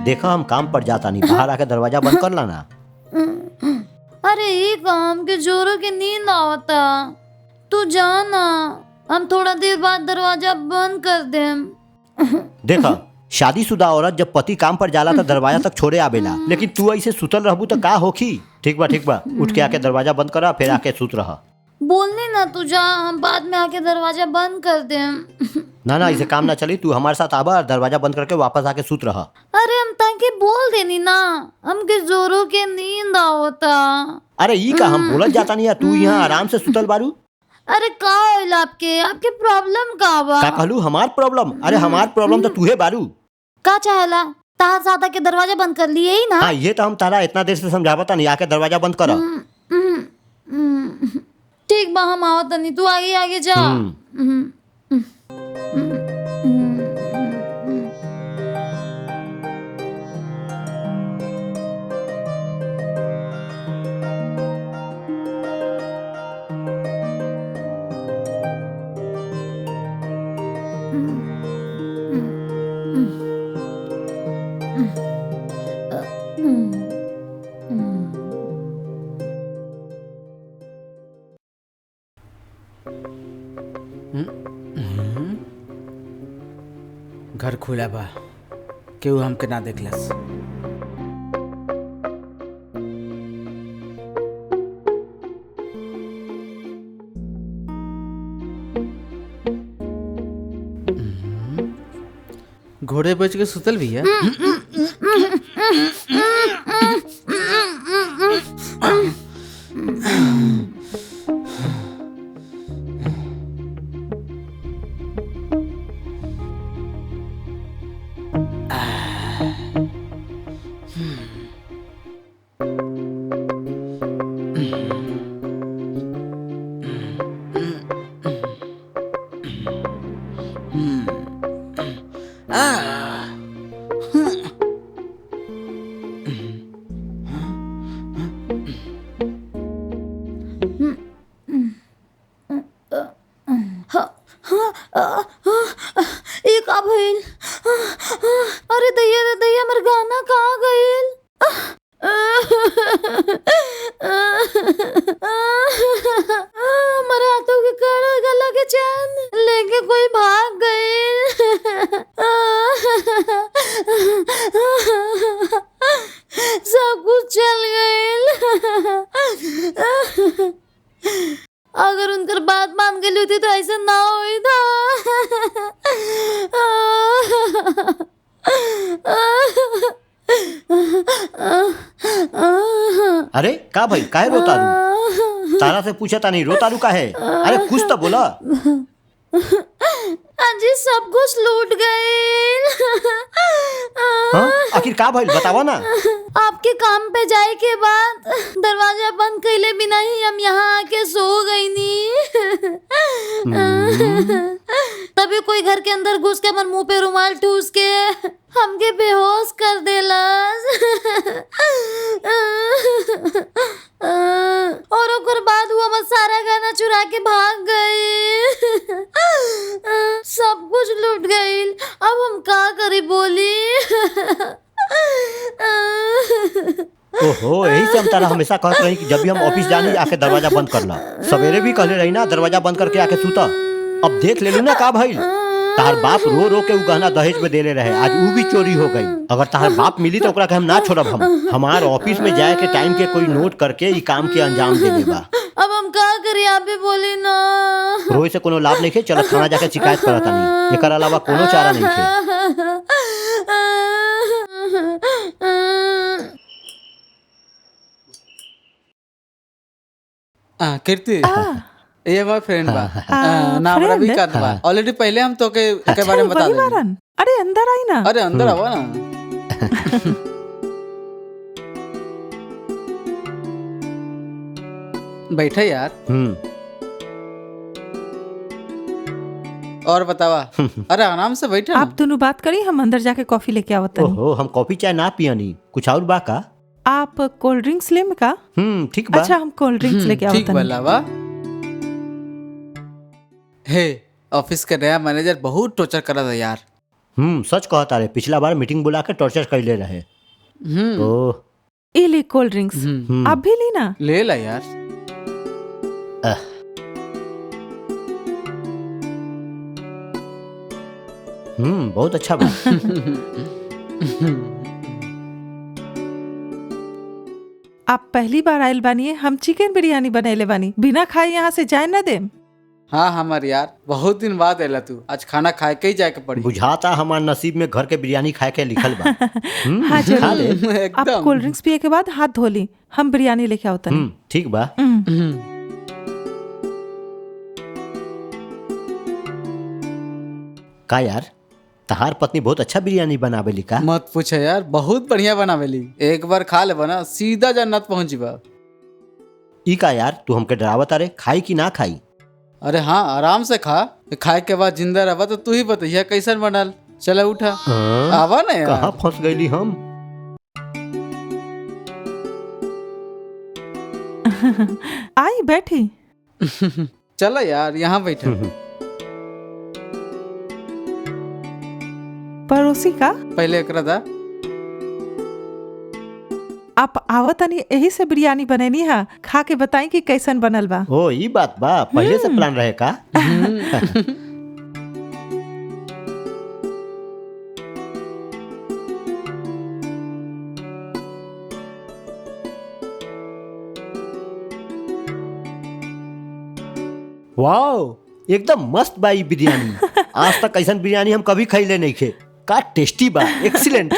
देखा हम काम पर जाता नहीं, बाहर आके दरवाजा बंद कर लाना। अरे ये काम के जोरों की नींद आवता, तू जाना, हम थोड़ा देर बाद दरवाजा बंद कर देम। देखा शादीशुदा औरत जब पति काम पर जाला तो दरवाजा तक छोड़े आवेला, लेकिन तू ऐसे सुतल रहबू तो का होखी। ठीक बा, उठ के आके दरवाजा बंद करा, फिर आके सुत रहा। बोलने ना तू जा, हम बाद में आके दरवाजा बंद कर देम। ना इसे काम ना चली, तू हमारे साथ आबा और दरवाजा बंद करके वापस आके सुत रहा। अरे हम ताकि बोल देनी ना, हमके जोरों के नींद आवता। अरे ई का हम बोलत जाता नहीं, तू यहाँ आराम से सुतल बारू। अरे का होइल आपके प्रॉब्लम का बा? का कहलू हमार प्रॉब्लम? अरे हमार प्रॉब्लम तो तूहे बारू। का चाहेला? तार साथ आके दरवाजा बंद कर लिए ही ना। हाँ ये तो हम तारा इतना देर से समझावता नहीं, आके दरवाजा बंद करा। ठीक बा, हम आवत नहीं, तू आगे आगे जा। घर खुला बा, केहू हमके ना देखलस। घोड़े बेच के सुतल भी है। एक अब भइल। अरे दैया हमर गाना कहाँ गइल? हमारे हाथों के कड़ा गला के चैन लेके कोई भाग गइल। सब कुछ चल गइल। अगर उनकर बात मान गई होती तो ऐसा ना हुई था। अरे का भाई काहे रोता रू? तारा से पूछा था नहीं, रोता रू काहे? अरे कुछ तो बोला। अजी सब कुछ लूट गए। हाँ? आखिर का भाई बतावा ना। आपके काम पे जाए के बाद दरवाजा बंद कैले बिना ही हम यहाँ आके सो गई नी। तभी कोई घर के अंदर घुस के हमारे मुंह पे रुमाल ठूस के हमके बेहोश कर देला। और ओकर बाद वो हमारा सारा गाना चुरा के भाग गए। सब कुछ लूट गई। अब हम का करी बोली। ओहो, यही से हम तारा हमेशा कहते रही कि जब भी हम ऑफिस जानी आके दरवाजा बंद करना। सवेरे भी कहले रही ना दरवाजा बंद करके आके सूता। अब देख ले लू ना का भाई, तार बाप रो रो के उ गहना दहेज में देले रहे, आज वो भी चोरी हो गई। अगर तार बाप मिली तो ओकरा के हम ना छोड़ब। हम हमार ऑफिस में जाए के टाइम के कोई नोट करके ई काम के अंजाम देले बा। अब हम का करी, आप भी बोली ना। रोए से कोनो लाभ नहीं खे, चलो थाना जाके शिकायत करता नहीं, एकर अलावा कोनो चारा नहीं खे। कीर्ति ये हमारा फ्रेंड बा। नाम रवि कांत बा। ऑलरेडी पहले हम तो के बारे में बता दें। अरे अंदर आई ना। अरे अंदर आओ ना। बैठे यार। और बतावा। अरे आराम से बैठे। आप दोनों बात करी, हम अंदर जाके कॉफी लेके आवत नहीं। ओहो, हम कॉफी चाय ना पियनी, कुछ और बा का? आप कोल्ड ड्रिंक्स लेम का? ठीक बा। अच्छा हम कोल्ड ड्रिंक्स लेके आवत ठीक बा। हे ऑफिस का नया मैनेजर बहुत टॉर्चर कर रहा था यार। सच कहता रे, पिछला बार मीटिंग बुला के टॉर्चर कैले रहे। ओह ये ले कोल्ड ड्रिंक्स, आप भी ली ना। ले ला यार। बहुत अच्छा बा। आप पहली बार आयल बानी, हम चिकन बिरयानी बनैले बानी, बिना खाए यहाँ से जाए न दे। हाँ हमार यार, बहुत दिन बाद आयला तू, आज खाना खाए के ही जाए के पड़ी। बुझाता हमार नसीब में घर के बिरयानी खाए के लिखल बा। हाँ खा ले। जरूर। आप एकदम। कोल्ड ड्रिंक्स पिए के बाद हाथ धो ली, हम बिरयानी लेके आओ तनी। ठीक बा। का यार, तहार पत्नी बहुत अच्छा बिरयानी बनावेली का? मत पूछे यार, बहुत बढ़िया बनावेली। एक बार खा ले बना, सीधा जन्नत पहुंच जीबा। ई का यार, तू हमके डरावत अरे, खाई कि ना खाई? अरे हाँ, आराम से खा। खाए के बाद जिंदा रहा तो तू ही बताइए कैसन बनल। चला उठा, आवा ना यार। कहाँ फंस गईली हम? आई बैठी। चला यार, यहाँ बैठा। पड़ोसी का पहले एकरा दा। आप आवतनी यही से बिरयानी बनैनी है, खा के बताई कि कैसन बनल बा। ओ ई बात बा, पहले से प्लान रहे का? वाओ, एकदम मस्त बा ई बिरयानी। आज तक ऐसन बिरयानी हम कभी खैले नहीं खे। का टेस्टी बा, एक्सीलेंट।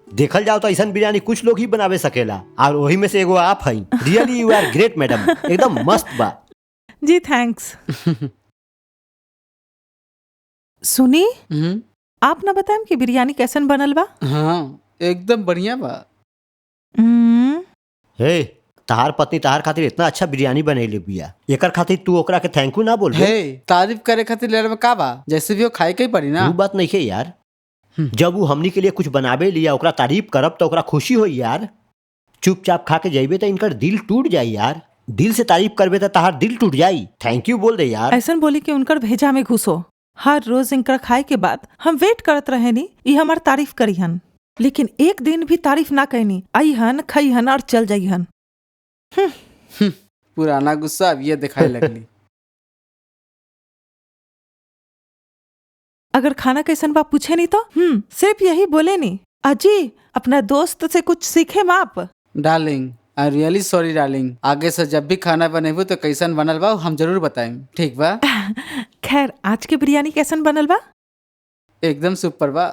देखल जाओ तो ऐसा बिरयानी कुछ लोग ही बनावे सकेला, और वही में से एगो आप हई। Really you are great madam, एकदम मस्त बा। जी थैंक्स। सुनी, आप ना बताएं कि बिरयानी कैसन बनल बा? हाँ एकदम बढ़िया बा। हे, तहार पत्नी तहार खातिर इतना अच्छा बिरयानी बनैले बिया, एकर खातिर तू ओकरा के थैंक यू ना बोल? हे, तारीफ करे खातिर लेर में का बा, जैसे भी हो खाए के ही पड़ी ना। वो बात नहीं है यार, जब वो हमनी के लिए कुछ बनावे लिया, ओकरा तारीफ करब तो ओकरा खुशी होई यार। चुपचाप खा के जाइबे तो इनकर दिल टूट जाई यार। दिल से तारीफ करबे तो तहार दिल टूट जाई। थैंक यू बोल दे यार। ऐसन बोली कि उनकर भेजा में घुसो। हर रोज इनकर खाए के बाद हम वेट करत रहे नी, ये हमार तारीफ करी हन, लेकिन एक दिन भी तारीफ ना कहनी। आई हन, खई हन और चल जाई हन। पुराना गुस्सा अब ये दिखाई लगली। अगर खाना कैसन बा पूछे नहीं तो सिर्फ यही बोले नी, अजी अपना दोस्त से कुछ सीखे माप। Darling, I really sorry darling. आगे से जब भी खाना बनेबू तो कैसन बनल बा हम जरूर बताएं, ठीक बा? खैर, आज के बिरयानी कैसन बनल बा? एकदम सुपर बा।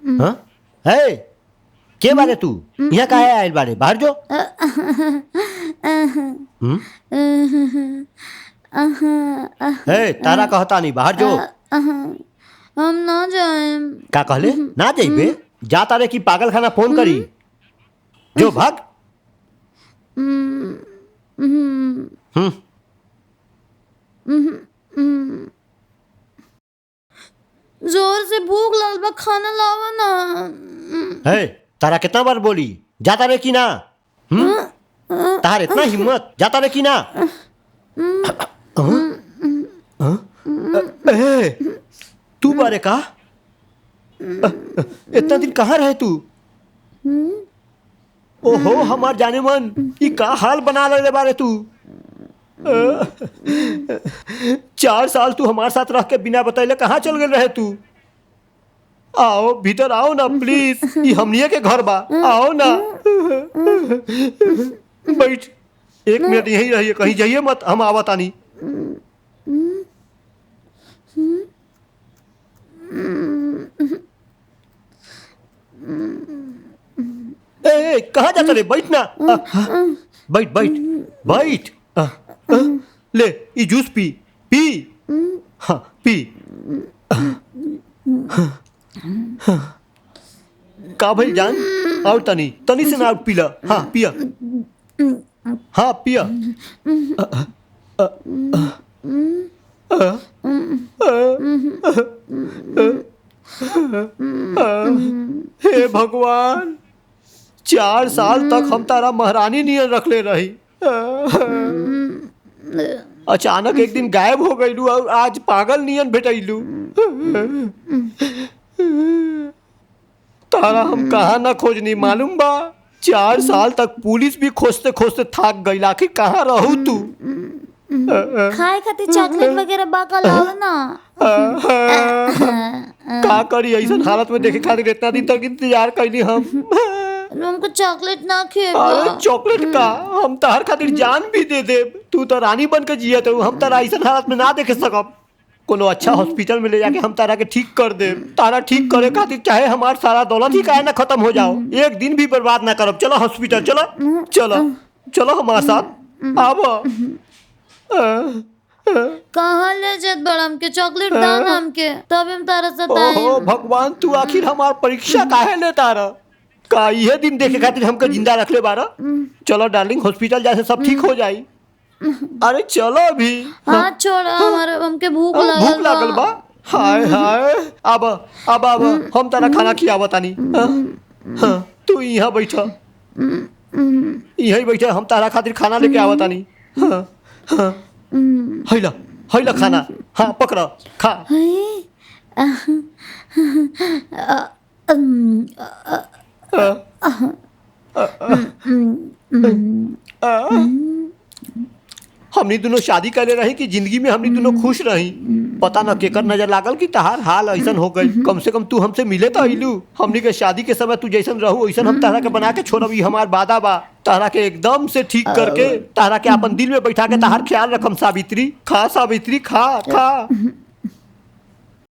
हाँ? हे, के बारे तू यहाँ काहे आयल बारे? बाहर जो। हे, तारा कहता नहीं, बाहर जो। हम ना जाएं। का कहले? ना जाइबे? जा तारे की पागल खाना फोन करी। जो भाग। जोर से भूख लगल बा, खाना लावा ना। हे, तारा कितना बार बोली, जाता रे की ना? तार इतना हिम्मत, जाता रे की ना? ए, तू बारे का? इतना दिन कहाँ रहे तू? ओहो हमार जाने मन, ये का हाल बना ले बारे तू? 4 साल तू हमारे साथ रह के बिना बताइले कहाँ चल गए रहे तू? आओ भीतर आओ ना प्लीज, ये हमनिया के घर बा, आओ ना। बैठ, 1 मिनट यहीं रहिए, कहीं जाइए मत, हम आवतानी। ए, कहाँ जाता रे? बैठ ना। बैठ बैठ बैठ। ले ये जूस पी पी। हाँ पी। का भाई जान, और तनी तनी से ना और पीला। हाँ पिया, हाँ पिया। 4 साल तक हम तारा महारानी नियन रखले रही। अचानक एक दिन गायब हो गईलू और आज पागल नियन भेटैलू। तारा हम कहाँ ना खोजनी मालूम बा। 4 साल तक पुलिस भी खोजते खोजते थक गई। आखिर कहाँ रहू तू? खाए खातिर चॉकलेट वगैरह बाका लाओ ना। का करी ऐसा हालत में देखे खातिर इतना दिन तक इंतजार कैली हम। हमको चॉकलेट ना खेबा। अरे चॉकलेट का हम तार खातिर जान भी दे देब। तू तो रानी बन के जियत हो, हम तारा ऐसा हालत में ना देखे सकब। कोनो अच्छा हॉस्पिटल में ले जाके हम तारा के ठीक कर देब। तारा ठीक करे खातिर चाहे हमार सारा दौलत ही काहे ना खत्म हो जाओ, एक दिन भी बर्बाद ना करब। चलो हॉस्पिटल, चलो चलो चलो हमारे साथ आबो। कहाँ ले जात बड़ा हमके चॉकलेट दान हमके, तब हम तारा सताए। ओहो भगवान, तू आखिर हमार परीक्षा काहे ले तारा? का ये दिन देखे खातिर हमके जिंदा रखले बारा? चलो डार्लिंग, हॉस्पिटल जाए से सब ठीक हो जाई। अरे चलो अभी। हाथ छोड़, हमारे हमके भूख भूख लागल बा। हाय हाय, अब हम तारा खाना खियावत तानी। हाँ, तू यहाँ बैठ, यही बैठ, हम तारा खातिर खाना लेके आवत तानी। हाँ हाँ, हैला हैला खाना। हाँ पकड़, खा। हमनी दोनों शादी करे रही कि जिंदगी में हमनी दोनों खुश रही। पता न केकर नजर लागल कि तहार हाल ऐसन हो गई। कम से कम तू हमसे मिले तो अइलू। हमनी के शादी के समय तू जैसन रहू वैसन हम तहरा के बना के छोड़ब। ई हमार वादा बा। तहरा के एकदम से ठीक करके तहरा के अपन दिल में बैठा के तहार ख्याल रखम। सावित्री खा, सावित्री खा खा।